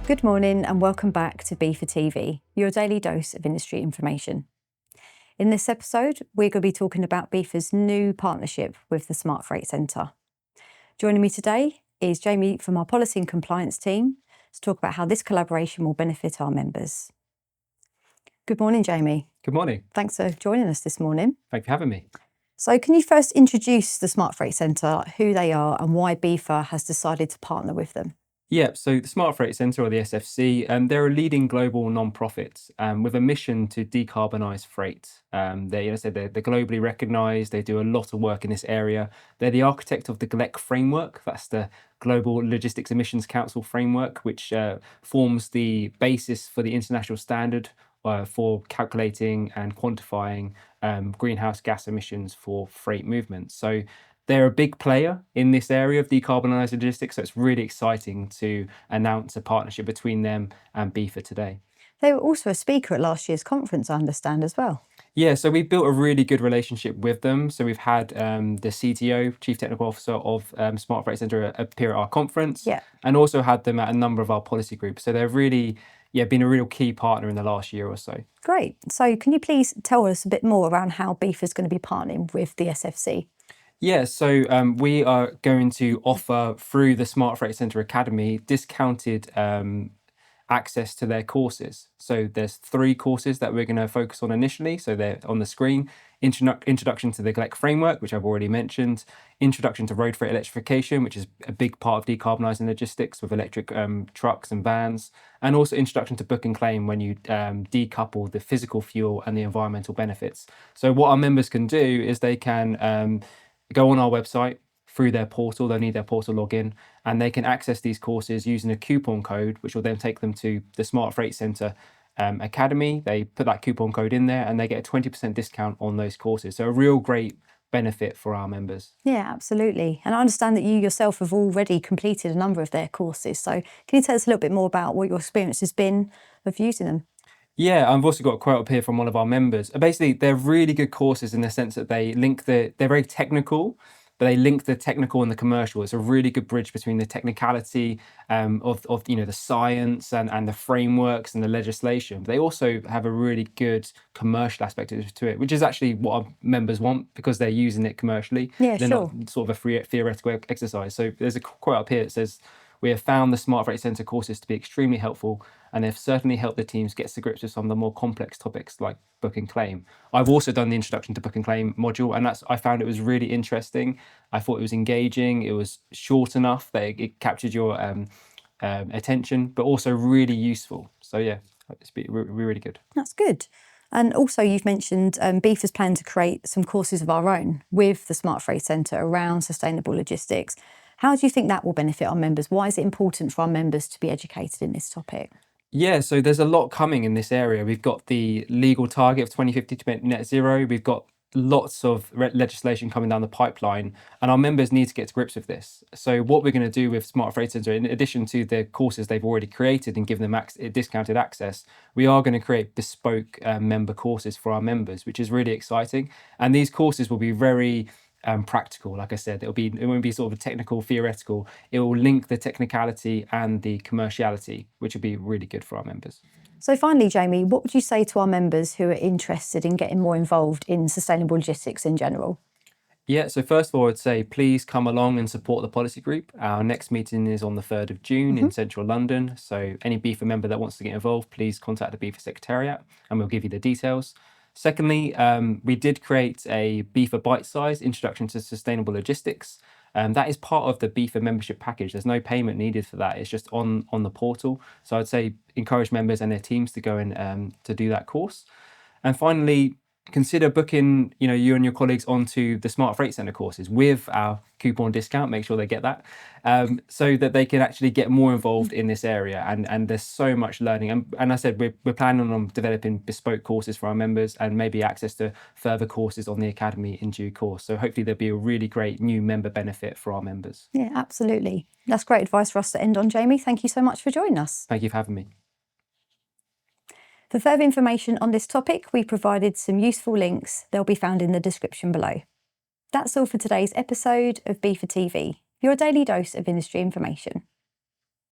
Good morning and welcome back to BIFA TV, your daily dose of industry information. In this episode, we're going to be talking about BIFA's new partnership with the Smart Freight Centre. Joining me today is Jamie from our Policy and Compliance team to talk about how this collaboration will benefit our members. Good morning, Jamie. Good morning. Thanks for joining us this morning. Thank you for having me. So can you first introduce the Smart Freight Centre, who they are and why BIFA has decided to partner with them? Yeah, so the Smart Freight Centre, or the SFC, they're a leading global non-profit with a mission to decarbonise freight. They're globally recognised. They do a lot of work in this area. They're the architect of the GLEC framework. That's the Global Logistics Emissions Council framework, which forms the basis for the international standard for calculating and quantifying greenhouse gas emissions for freight movements. So they're a big player in this area of decarbonised logistics, so it's really exciting to announce a partnership between them and BIFA today. They were also a speaker at last year's conference, I understand, as well. Yeah, so we've built a really good relationship with them. So we've had the CTO, Chief Technical Officer of Smart Freight Centre, appear at our conference, and also had them at a number of our policy groups. So they're really been a real key partner in the last year or so. Great. So can you please tell us a bit more around how BIFA is going to be partnering with the SFC? Yeah, so we are going to offer through the Smart Freight Centre Academy discounted access to their courses. So there's 3 courses that we're going to focus on initially. So they're on the screen. Introduction to the GLEC framework, which I've already mentioned. Introduction to road freight electrification, which is a big part of decarbonising logistics with electric trucks and vans. And also introduction to book and claim, when you decouple the physical fuel and the environmental benefits. So what our members can do is they can go on our website through their portal. They'll need their portal login, and they can access these courses using a coupon code, which will then take them to the Smart Freight Centre Academy. They put that coupon code in there and they get a 20% discount on those courses. So a real great benefit for our members. Yeah, absolutely. And I understand that you yourself have already completed a number of their courses. So can you tell us a little bit more about what your experience has been of using them? Yeah, I've also got a quote up here from one of our members. Basically, they're really good courses in the sense that they link they're very technical, but they link the technical and the commercial. It's a really good bridge between the technicality of the science and the frameworks and the legislation. But they also have a really good commercial aspect to it, which is actually what our members want, because they're using it commercially. Yeah, they're sure. not sort of a free theoretical exercise. So there's a quote up here that says, "We have found the Smart Freight Centre courses to be extremely helpful, and they've certainly helped the teams get to grips with some of the more complex topics like book and claim." I've also done the introduction to book and claim module, and I found it was really interesting. I thought it was engaging. It was short enough that it captured your attention, but also really useful. So yeah, it's been really good. That's good. And also you've mentioned BIFA's plan to create some courses of our own with the Smart Freight Centre around sustainable logistics. How do you think that will benefit our members? Why is it important for our members to be educated in this topic? Yeah, so there's a lot coming in this area. We've got the legal target of 2050 to net zero. We've got lots of legislation coming down the pipeline, and our members need to get to grips with this. So what we're going to do with Smart Freight Centre, in addition to the courses they've already created and given them discounted access, we are going to create bespoke member courses for our members, which is really exciting. And these courses will be very practical. Like I said, it won't be sort of a technical, theoretical. It will link the technicality and the commerciality, which will be really good for our members. So finally, Jamie, what would you say to our members who are interested in getting more involved in sustainable logistics in general? Yeah, so first of all, I'd say please come along and support the policy group. Our next meeting is on the 3rd of June in central London. So any BIFA member that wants to get involved, please contact the BIFA Secretariat and we'll give you the details. Secondly, we did create a BIFA bite-sized introduction to sustainable logistics. That is part of the BIFA membership package. There's no payment needed for that. It's just on the portal. So I'd say encourage members and their teams to go and to do that course. And finally, consider booking you and your colleagues onto the Smart Freight Centre courses with our coupon discount. Make sure they get that, so that they can actually get more involved in this area. And there's so much learning. And I said we're planning on developing bespoke courses for our members and maybe access to further courses on the Academy in due course. So hopefully there'll be a really great new member benefit for our members. Yeah, absolutely. That's great advice for us to end on, Jamie. Thank you so much for joining us. Thank you for having me. For further information on this topic, we provided some useful links. They'll be found in the description below. That's all for today's episode of BIFA TV, your daily dose of industry information.